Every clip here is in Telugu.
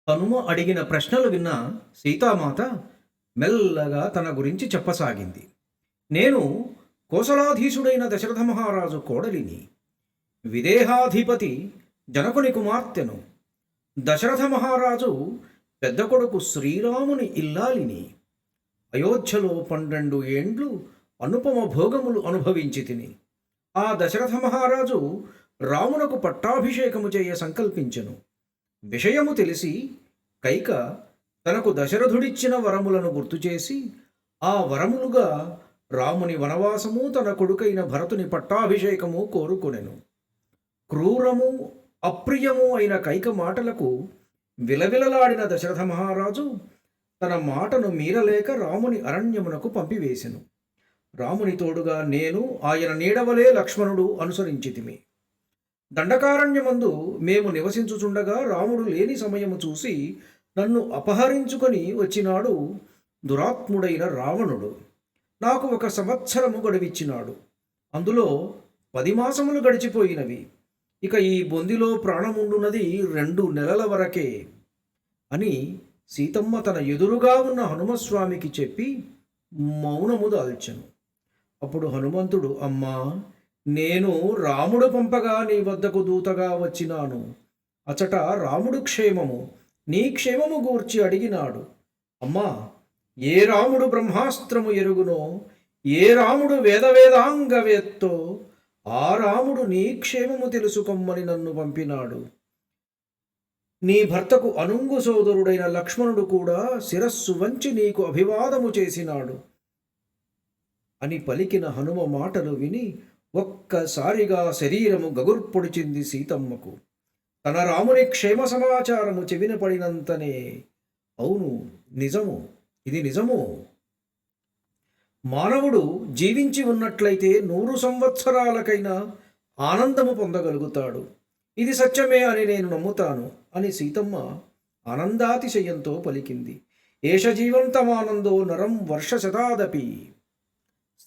హనుమ అడిగిన ప్రశ్నలు విన్న సీతామాత మెల్లగా తన గురించి చెప్పసాగింది. నేను కోసలాధీశుడైన దశరథ మహారాజు కోడలిని, విదేహాధిపతి జనకుని కుమార్తెను. దశరథ మహారాజు పెద్ద కొడుకు శ్రీరాముని ఇల్లాలిని. అయోధ్యలో 12 ఏండ్లు అనుపమ భోగములు అనుభవించి తిని. ఆ దశరథ మహారాజు రామునకు పట్టాభిషేకము చేయ సంకల్పించెను. విషయము తెలిసి కైక తనకు దశరథుడిచ్చిన వరములను గుర్తుచేసి ఆ వరములుగా రాముని వనవాసము, తన కొడుకైన భరతుని పట్టాభిషేకము కోరుకొనెను. క్రూరము అప్రియము అయిన కైక మాటలకు విలవిలలాడిన దశరథ మహారాజు తన మాటను మీరలేక రాముని అరణ్యమునకు పంపివేశెను. రాముని తోడుగా నేను ఆయన నీడవలే లక్ష్మణుడు అనుసరించితిమి. దండకారణ్యమందు మేము నివసించుచుండగా రాముడు లేని సమయము చూసి నన్ను అపహరించుకొని వచ్చినాడు దురాత్ముడైన రావణుడు. నాకు 1 సంవత్సరము గడువిచ్చినాడు. అందులో 10 మాసములు గడిచిపోయినవి. ఇక ఈ బొందిలో ప్రాణముండున్నది 2 నెలల వరకే అని సీతమ్మ తన ఎదురుగా ఉన్న హనుమస్వామికి చెప్పి మౌనము దాల్చెను. అప్పుడు హనుమంతుడు, అమ్మా, నేను రాముడు పంపగా నీ వద్దకు దూతగా వచ్చినాను. అచట రాముడు క్షేమము, నీ క్షేమము గూర్చి అడిగినాడు. అమ్మా, ఏ రాముడు బ్రహ్మాస్త్రము ఎరుగునో, ఏ రాముడు వేదవేదాంగవేత్తో, ఆ రాముడు నీ క్షేమము తెలుసుకొమ్మని నన్ను పంపినాడు. నీ భర్తకు అనుంగు సోదరుడైన లక్ష్మణుడు కూడా శిరస్సు వంచి నీకు అభివాదము చేసినాడు అని పలికిన హనుమ మాటలు విని ఒక్కసారిగా శరీరము గగుర్పొడిచింది సీతమ్మకు. తన రాముని క్షేమ సమాచారము చెవిన పడినంతనే, అవును, నిజము, ఇది నిజము. మానవుడు జీవించి ఉన్నట్లయితే 100 సంవత్సరాలకైనా ఆనందము పొందగలుగుతాడు. ఇది సత్యమే అని నేను నమ్ముతాను అని సీతమ్మ ఆనందాతిశయంతో పలికింది. ఏష జీవంతమానందో నరం వర్షశతాదపి.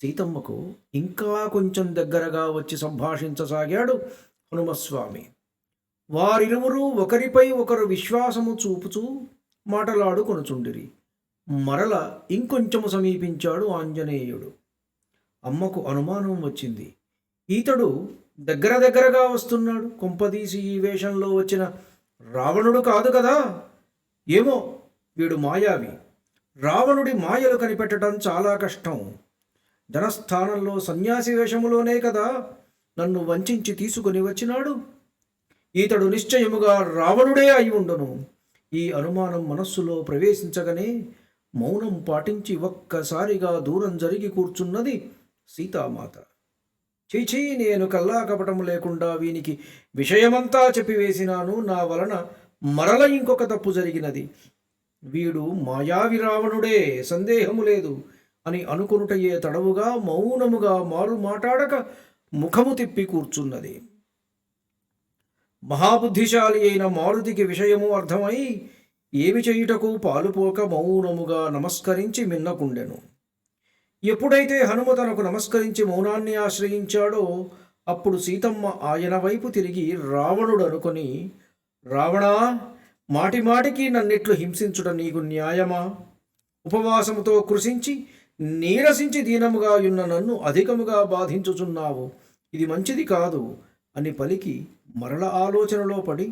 సీతమ్మకు ఇంకా కొంచెం దగ్గరగా వచ్చి సంభాషించసాగాడు హనుమస్వామి. వారిరువురు ఒకరిపై ఒకరు విశ్వాసము చూపుచూ మాటలాడుకొనుచుండిరి. మరల ఇంకొంచెము సమీపించాడు ఆంజనేయుడు. అమ్మకు అనుమానం వచ్చింది. ఈతడు దగ్గరగా వస్తున్నాడు. కొంపదీసి ఈ వేషంలో వచ్చిన రావణుడు కాదు కదా? ఏమో, వీడు మాయావి. రావణుడి మాయలు కనిపెట్టడం చాలా కష్టం. జనస్థానంలో సన్యాసి వేషములోనే కదా నన్ను వంచించి తీసుకొని వచ్చినాడు. ఈతడు నిశ్చయముగా రావణుడే అయి ఉండును. ఈ అనుమానం మనస్సులో ప్రవేశించగానే మౌనం పాటించి ఒక్కసారిగా దూరం జరిగి కూర్చున్నది సీతామాత. చీచీ, నేను కల్లా కపటము లేకుండా వీనికి విషయమంతా చెప్పివేసినాను. నా వలన మరల ఇంకొక తప్పు జరిగినది. వీడు మాయావి రావణుడే, సందేహము లేదు అని అనుకొనుటయే తడవుగా మౌనముగా మారు మాటాడక ముఖము తిప్పి కూర్చున్నది. మహాబుద్ధిశాలి అయిన మారుతికి విషయము అర్థమై ఏమి చేయుటకు పాలుపోక మౌనముగా నమస్కరించి మిన్నకుండెను. ఎప్పుడైతే హనుమ తనకు నమస్కరించి మౌనాన్ని ఆశ్రయించాడో అప్పుడు సీతమ్మ ఆయన వైపు తిరిగి రావణుడు అనుకొని, రావణా, మాటిమాటికి నన్నిట్లు హింసించుట నీకు న్యాయమా? ఉపవాసముతో కృషించి నీరసించి దీనముగా ఉన్న నన్ను అధికముగా బాధించుచున్నావు. ఇది మంచిది కాదు అని పలికి మరల ఆలోచనలో పడి,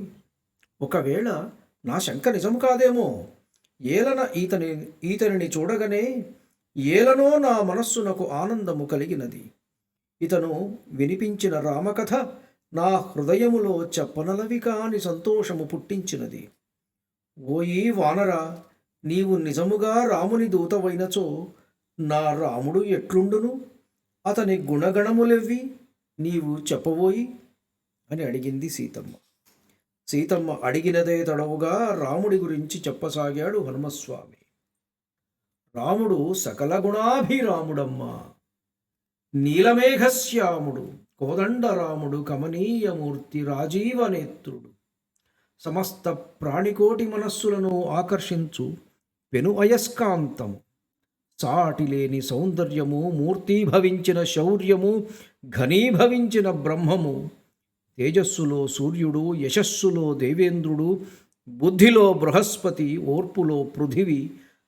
ఒకవేళ నా శంక నిజం కాదేమో, ఏలన ఈతనిని చూడగానే ఏలనో నా మనస్సునకు ఆనందము కలిగినది. ఇతను వినిపించిన రామకథ నా హృదయములో చెప్పనలవి కాని సంతోషము పుట్టించినది. ఓయి వానరా, నీవు నిజముగా రాముని దూతవైనచో నా రాముడు ఎట్లుండును? అతని గుణగణములెవ్వి నీవు చెప్పబోయి అని అడిగింది సీతమ్మ. సీతమ్మ అడిగినదే తడవుగా రాముడి గురించి చెప్పసాగాడు హనుమస్వామి. రాముడు సకల గుణాభిరాముడమ్మా, నీలమేఘశ్యాముడు, కోదండరాముడు, కమనీయమూర్తి, రాజీవనేత్రుడు, సమస్త ప్రాణికోటి మనస్సులను ఆకర్షించు పెను అయస్కాంతము, సాటిలేని సౌందర్యము, మూర్తీభవించిన శౌర్యము, ఘనీభవించిన బ్రహ్మము, తేజస్సులో సూర్యుడు, యశస్సులో దేవేంద్రుడు, బుద్ధిలో బృహస్పతి, ఓర్పులో పృథివి,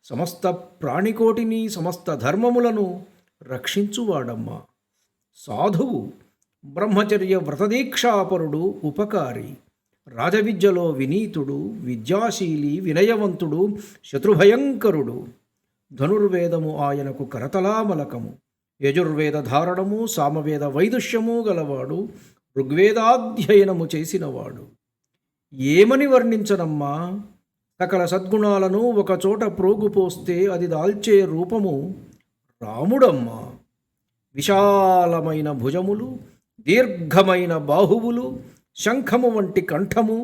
సమస్త ప్రాణికోటిని, సమస్త ధర్మములను రక్షించువాడమ్మా. సాధువు, బ్రహ్మచర్య వ్రతదీక్షాపరుడు, ఉపకారి, రాజవిద్యలో వినీతుడు, విద్యాశీలి, వినయవంతుడు, శత్రుభయంకరుడు. ధనుర్వేదము ఆయనకు కరతలామలకము. యజుర్వేద ధారణము, సామవేద వైదుష్యము గలవాడు, ఋగ్వేదాధ్యయనము చేసినవాడు. ఏమని వర్ణించనమ్మా? సకల సద్గుణాలను ఒకచోట ప్రోగుపోస్తే అది దాల్చే రూపము రాముడమ్మా. విశాలమైన భుజములు, దీర్ఘమైన బాహువులు, శంఖము వంటి కంఠము,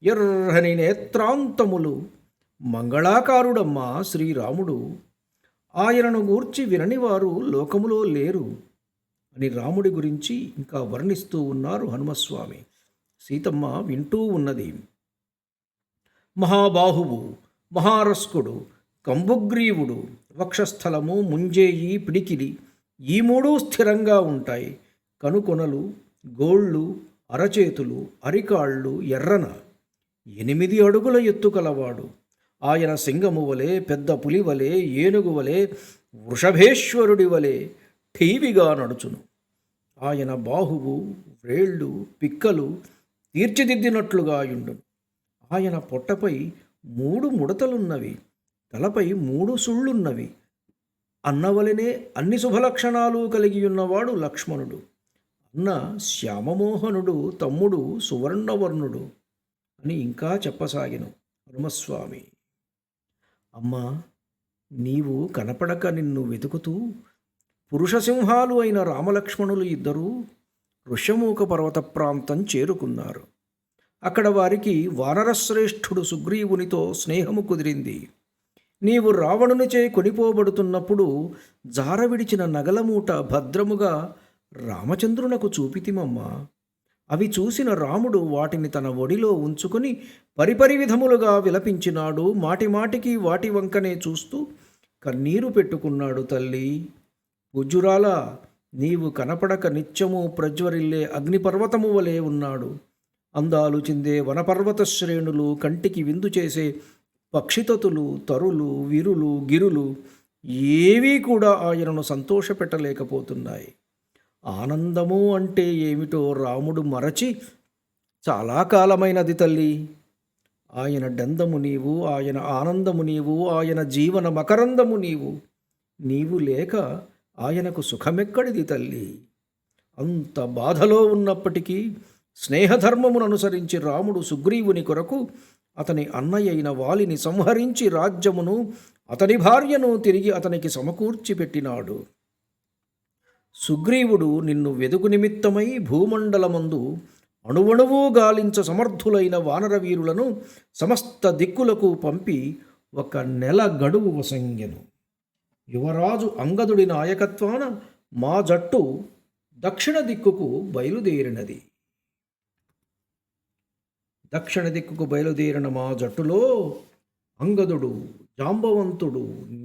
ఎర్రని నేత్రాంతములు. మంగళాకారుడమ్మా శ్రీరాముడు. ఆయనను గూర్చి విననివారు లోకములో లేరు అని రాముడి గురించి ఇంకా వర్ణిస్తూ ఉన్నారు హనుమస్వామి. సీతమ్మ వింటూ ఉన్నది. మహాబాహువు, మహారస్కుడు, కంబుగ్రీవుడు, వక్షస్థలము, ముంజేయి, పిడికిలి ఈ మూడు స్థిరంగా ఉంటాయి. కనుకొనలు, గోళ్ళు, అరచేతులు, అరికాళ్ళు ఎర్రన. 8 అడుగుల ఎత్తు కలవాడు. ఆయన సింగము వలె, పెద్ద పులి వలె, ఏనుగు వలె, వృషభేశ్వరుడి వలె ఠీవిగా నడుచును. ఆయన బాహువు, వ్రేళ్ళు, పిక్కలు తీర్చిదిద్దినట్లుగా యుండును. ఆయన పొట్టపై 3 ముడతలున్నవి, తలపై 3 సుళ్ళున్నవి. అన్నవలనే అన్ని శుభలక్షణాలు కలిగి ఉన్నవాడు లక్ష్మణుడు. అన్న శ్యామమోహనుడు, తమ్ముడు సువర్ణవర్ణుడు అని ఇంకా చెప్పసాగిను హనుమస్వామి. అమ్మా, నీవు కనపడక నిన్ను వెతుకుతూ పురుషసింహాలు అయిన రామలక్ష్మణులు ఇద్దరూ ఋష్యమూక పర్వత ప్రాంతం చేరుకున్నారు. అక్కడ వారికి వానరశ్రేష్ఠుడు సుగ్రీవునితో స్నేహము కుదిరింది. నీవు రావణునిచే కొనిపోబడుతున్నప్పుడు జార విడిచిన నగలమూట భద్రముగా రామచంద్రునకు చూపితిమమ్మా. అవి చూసిన రాముడు వాటిని తన ఒడిలో ఉంచుకొని పరిపరి విధములుగా విలపించినాడు. మాటిమాటికి వాటి వంకనే చూస్తూ కన్నీరు పెట్టుకున్నాడు. తల్లి పూజ్యురాల, నీవు కనపడక నిత్యము ప్రజ్వరిల్లే అగ్నిపర్వతము వలె ఉన్నాడు. అందాలు చిందే వనపర్వత శ్రేణులు, కంటికి విందు చేసే పక్షితతులు, తరులు, విరులు, గిరులు ఏవీ కూడా ఆయనను సంతోషపెట్టలేకపోతున్నాయి. ఆనందము అంటే ఏమిటో రాముడు మరచి చాలా కాలమైనది తల్లి. ఆయన డందము నీవు, ఆయన ఆనందము నీవు, ఆయన జీవన మకరందము నీవు. నీవు లేక ఆయనకు సుఖమెక్కడిది తల్లి. అంత బాధలో ఉన్నప్పటికీ స్నేహధర్మమును అనుసరించి రాముడు సుగ్రీవుని కొరకు అతని అన్నయ్యైన వాలిని సంహరించి రాజ్యమును అతని భార్యను తిరిగి అతనికి సమకూర్చి పెట్టినాడు. సుగ్రీవుడు నిన్ను వెదుకు నిమిత్తమై భూమండలమందు అణువణువు గాలించ సమర్థులైన వానరవీరులను సమస్త దిక్కులకు పంపి 1 నెల గడువు వసంగెను. యువరాజు అంగదుడి నాయకత్వాన మా జట్టు దక్షిణ దిక్కుకు బయలుదేరినది. దక్షిణ దిక్కుకు బయలుదేరిన మా జట్టులో అంగదుడు, జాంబవంతుడు,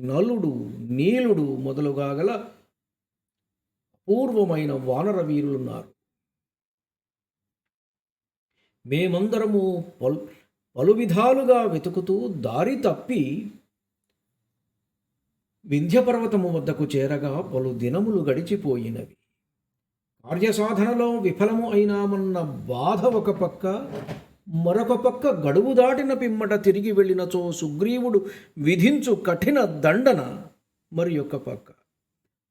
నలుడు, నీలుడు మొదలుగా గల అపూర్వమైన వానర వీరులున్నారు. మేమందరము పలు విధాలుగా వెతుకుతూ దారి తప్పి వింధ్యపర్వతము వద్దకు చేరగా పలు దినములు గడిచిపోయినవి. కార్యసాధనలో విఫలము అయినామన్న బాధ ఒక పక్క, మరొక పక్క గడువు దాటిన పిమ్మట తిరిగి వెళ్ళినచో సుగ్రీవుడు విధించు కఠిన దండన మరి ఒక పక్క.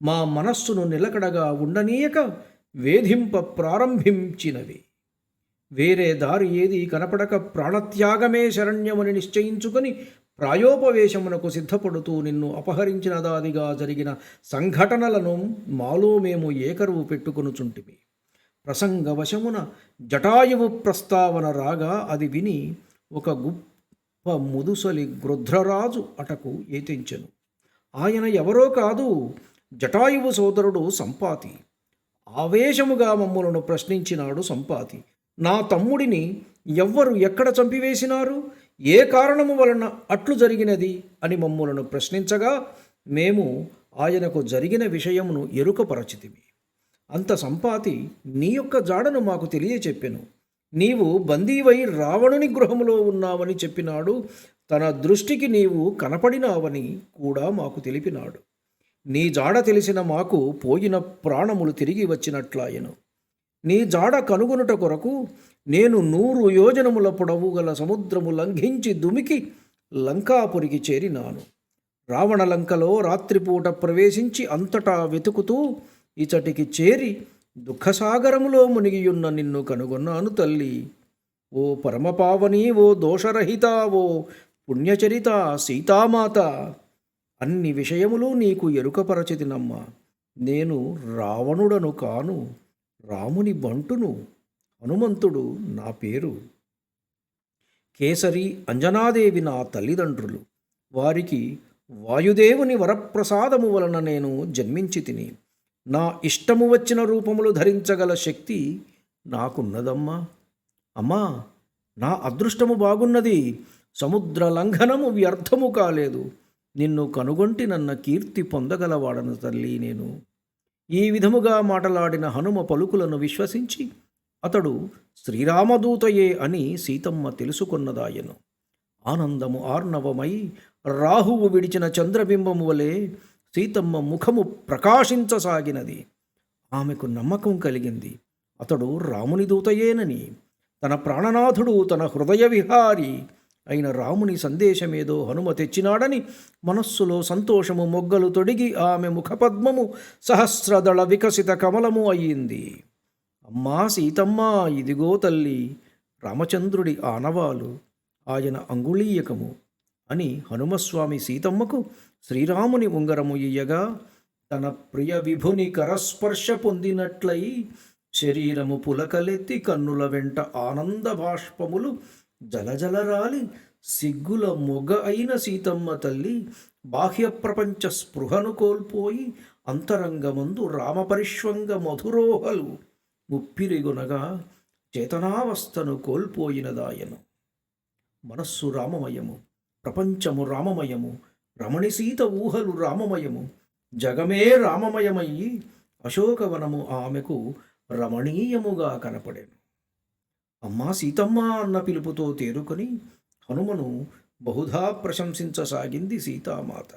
మా మనస్సును నిలకడగా ఉండనీయక వేధింప ప్రారంభించినవి. వేరే దారి ఏది కనపడక ప్రాణత్యాగమే శరణ్యమని నిశ్చయించుకొని ప్రాయోపవేశమునకు సిద్ధపడుతూ నిన్ను అపహరించిన దాదిగా జరిగిన సంఘటనలను మాలో మేము ఏకరువు పెట్టుకొనుచుంటిమి. ప్రసంగవశమున జటాయువు ప్రస్తావన రాగా అది విని ఒక గొప్ప ముదుసలి గృధ్రరాజు అటకు ఏతించెను. ఆయన ఎవరో కాదు, జటాయువు సోదరుడు సంపాతి. ఆవేశముగా మమ్ములను ప్రశ్నించినాడు సంపాతి. నా తమ్ముడిని ఎవ్వరు ఎక్కడ చంపివేసినారు, ఏ కారణము వలన అట్లు జరిగినది అని మమ్ములను ప్రశ్నించగా మేము ఆయనకు జరిగిన విషయమును ఎరుకపరచితిమి. అంత సంపాతి నీ యొక్క జాడను మాకు తెలియచెప్పెను. నీవు బందీవై రావణుని గృహములో ఉన్నావని చెప్పినాడు. తన దృష్టికి నీవు కనపడినావని కూడా మాకు తెలిపినాడు. నీ జాడ తెలిసిన మాకు పోయిన ప్రాణములు తిరిగి వచ్చినట్లాయను. నీ జాడ కనుగొనుట కొరకు నేను 100 యోజనముల పొడవు గల సముద్రము లంఘించి దుమికి లంకాపురికి చేరినాను. రావణ లంకలో రాత్రిపూట ప్రవేశించి అంతటా వెతుకుతూ ఇచటికి చేరి దుఃఖసాగరములో మునిగియున్న నిన్ను కనుగొన్నాను తల్లి. ఓ పరమపావని, ఓ దోషరహిత, ఓ పుణ్యచరిత సీతామాత, అన్ని విషయములు నీకు ఎరుకపరచితినమ్మా. నేను రావణుడను కాను, రాముని బంటును. హనుమంతుడు నా పేరు. కేసరి, అంజనాదేవి నా తల్లిదండ్రులు. వారికి వాయుదేవుని వరప్రసాదము వలన నేను జన్మించి తిని నా ఇష్టము వచ్చిన రూపములు ధరించగల శక్తి నాకున్నదమ్మా. అమ్మా, నా అదృష్టము బాగున్నది. సముద్ర లంఘనము వ్యర్థము కాలేదు. నిన్ను కనుగొంటి నన్న కీర్తి పొందగలవాడను తల్లి నేను. ఈ విధముగా మాటలాడిన హనుమ పలుకులను విశ్వసించి అతడు శ్రీరామదూతయే అని సీతమ్మ తెలుసుకొన్నదాయను. ఆనందము ఆర్ణవమై రాహువు విడిచిన చంద్రబింబము వలె సీతమ్మ ముఖము ప్రకాశించసాగినది. ఆమెకు నమ్మకం కలిగింది అతడు రాముని దూతయేనని. తన ప్రాణనాథుడు, తన హృదయ విహారి అయిన రాముని సందేశమేదో హనుమ తెచ్చినాడని మనస్సులో సంతోషము మొగ్గలు తొడిగి ఆమె ముఖపద్మము సహస్రదళ వికసిత కమలము అయ్యింది. అమ్మా సీతమ్మా, ఇదిగో తల్లి రామచంద్రుడి ఆనవాలు, ఆయన అంగుళీయకము అని హనుమస్వామి సీతమ్మకు శ్రీరాముని ఉంగరము ఇయ్యగా తన ప్రియ విభుని కరస్పర్శ పొందినట్లయి శరీరము పులకలెత్తి కన్నుల వెంట ఆనంద బాష్పములు జలజలరాలి సిగ్గుల మొగ అయిన సీతమ్మ తల్లి బాహ్య ప్రపంచ స్పృహను కోల్పోయి అంతరంగమందు రామపరిష్వంగ మధురోహలు ముప్పిరిగొనగా చేతనావస్థను కోల్పోయినదాయను. మనస్సు రామమయము, ప్రపంచము రామమయము, రమణి సీత ఊహలు రామమయము, జగమే రామమయమయ్యి అశోకవనము ఆమెకు రమణీయముగా కనపడెను. అమ్మా సీతమ్మ అన్న పిలుపుతో తేరుకొని హనుమను బహుధా ప్రశంసించసాగింది సీతామాత.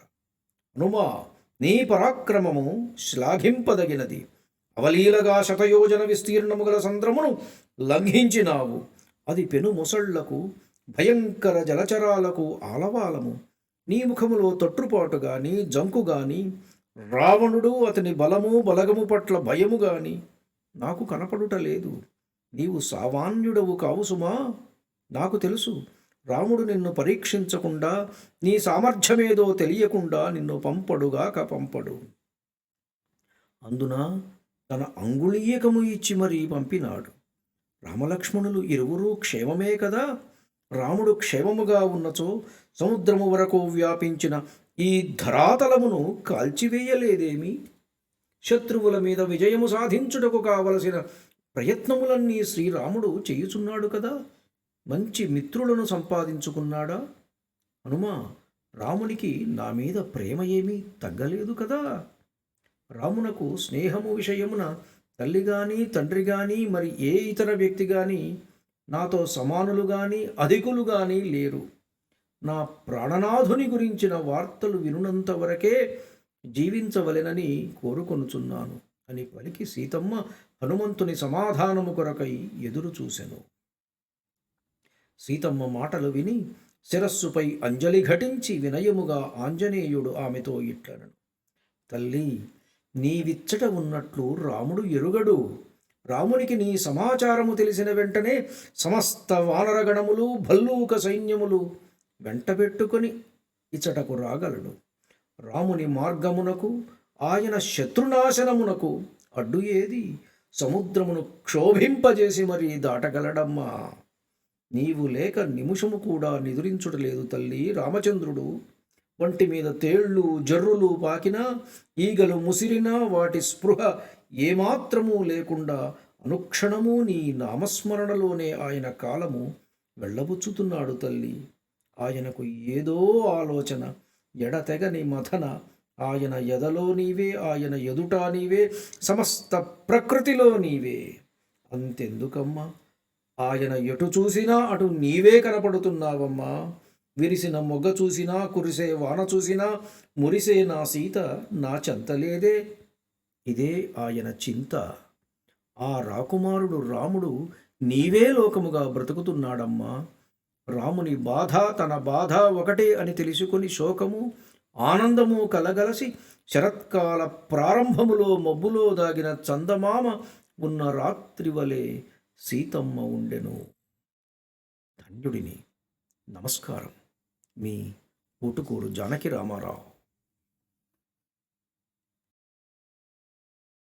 హనుమా, నీ పరాక్రమము శ్లాఘింపదగినది. అవలీలగా శతయోజన విస్తీర్ణము గల సంద్రమును లంఘించినావు. అది పెను మొసళ్లకు, భయంకర జలచరాలకు ఆలవాలము. నీ ముఖములో తొట్టుపాటు గాని, జంకు గాని, రావణుడు అతని బలము బలగము పట్ల భయము గాని నాకు కనపడుటలేదు. నీవు సామాన్యుడవు కావు సుమా. నాకు తెలుసు, రాముడు నిన్ను పరీక్షించకుండా, నీ సామర్థ్యమేదో తెలియకుండా నిన్ను పంపడుగాక పంపడు. అందున తన అంగుళీయకము ఇచ్చి మరీ పంపినాడు. రామలక్ష్మణులు ఇరువురూ క్షేమమే కదా. రాముడు క్షేమముగా ఉన్నచో సముద్రము వరకు వ్యాపించిన ఈ ధరాతలమును కాల్చివేయలేదేమి? శత్రువుల మీద విజయము సాధించుటకు కావలసిన ప్రయత్నములన్నీ శ్రీరాముడు చేయుచున్నాడు కదా. మంచి మిత్రులను సంపాదించుకున్నాడా? హనుమా, రామునికి నా మీద ప్రేమ ఏమీ తగ్గలేదు కదా. రామునకు స్నేహము విషయమున తల్లి గాని, తండ్రి గాని, మరి ఏ ఇతర వ్యక్తి గాని నాతో సమానులు గాని, అధికులు గాని లేరు. నా ప్రాణనాథుని గురించిన వార్తలు వినునంత వరకే జీవించవలెనని కోరుకొనుచున్నాను అని పలికి సీతమ్మ హనుమంతుని సమాధానము కొరకై ఎదురు చూసెను. సీతమ్మ మాటలు విని శిరస్సుపై అంజలి ఘటించి వినయముగా ఆంజనేయుడు ఆమెతో ఇట్లనను. తల్లి, నీవిచ్చట ఉన్నట్లు రాముడు ఎరుగడు. రామునికి నీ సమాచారము తెలిసిన వెంటనే సమస్త వానరగణములు, భల్లూక సైన్యములు వెంటబెట్టుకొని ఇచ్చటకు రాగలడు. రాముని మార్గమునకు, ఆయన శత్రునాశనమునకు అడ్డు ఏది? సముద్రమును క్షోభింపజేసి మరీ దాటగలడమ్మా. నీవు లేక నిమిషము కూడా నిదురించుటలేదు తల్లి. రామచంద్రుడు వంటి మీద తేళ్ళు జర్రులు పాకినా, ఈగలు ముసిరినా వాటి స్పృహ ఏమాత్రమూ లేకుండా అనుక్షణము నీ నామస్మరణలోనే ఆయన కాలము వెళ్ళబుచ్చుతున్నాడు తల్లి. ఆయనకు ఏదో ఆలోచన, ఎడతెగని మథన. ఆయన ఎదలో నీవే, ఆయన ఎదుట నీవే, సమస్త ప్రకృతిలో నీవే. అంతెందుకమ్మా, ఆయన ఎటు చూసినా అటు నీవే కనపడుతున్నావమ్మా. విరిసిన మొగ్గ చూసినా, కురిసే వాన చూసినా, మురిసే నా సీత నా చెంతలేదే. ఇదే ఆయన చింత. ఆ రాకుమారుడు రాముడు నీవే లోకముగా బ్రతుకుతున్నాడమ్మా. రాముని బాధ తన బాధ ఒకటే అని తెలుసుకొని శోకము ఆనందము కలగలసి శరత్కాల ప్రారంభములో మబ్బులో దాగిన చందమామ ఉన్న రాత్రి వలె సీతమ్మ ఉండెను. ధన్యుడిని. నమస్కారం. మీ ఊటుకూరు జానకి రామారావు.